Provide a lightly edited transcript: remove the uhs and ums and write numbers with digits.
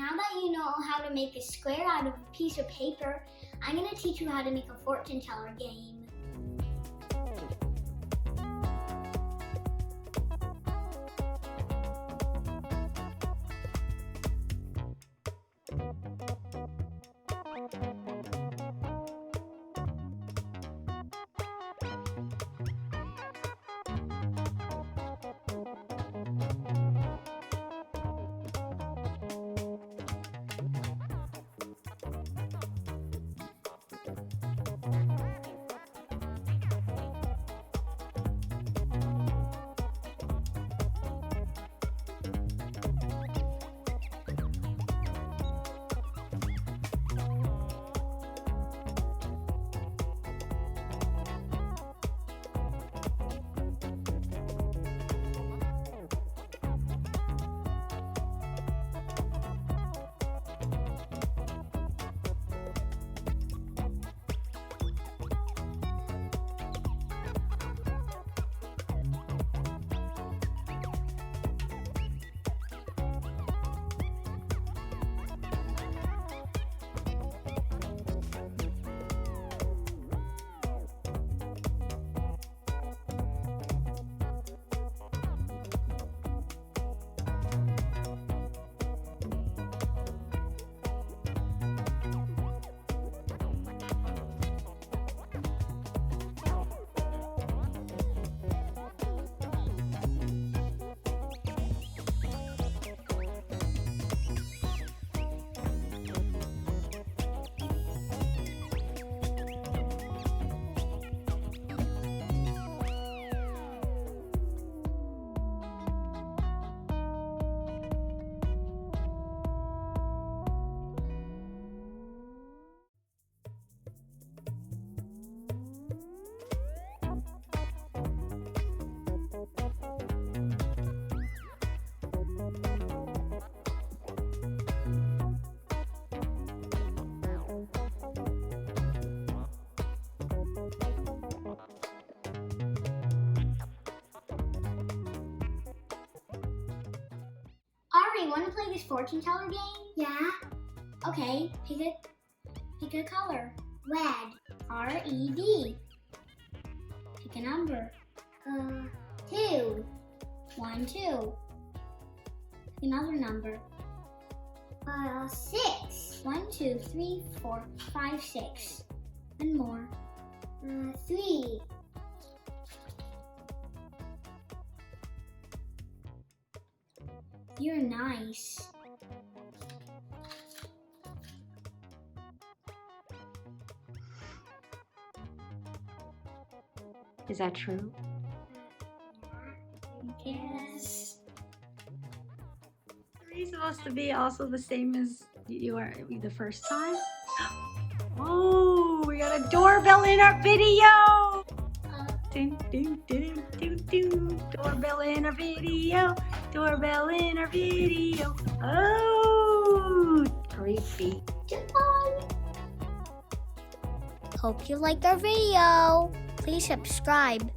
now that you know how to make a square out of a piece of paper, I'm going to teach you how to make a fortune teller game. Ari, want to play this fortune teller game? Yeah. Okay, pick a color. Red. R-E-D. Pick a number. 2. 1, 2. Pick another number. 6. 1, 2, 3, 4, 5, 6. And more. 3. You're nice. Is that true? Yes. Are you supposed to be also the same as you are the first time? Oh, we got a doorbell in our video! Ding, ding, ding, ding, ding. Doorbell in our video. Doorbell in our video. Oh, creepy. Goodbye. Hope you liked our video. Please subscribe.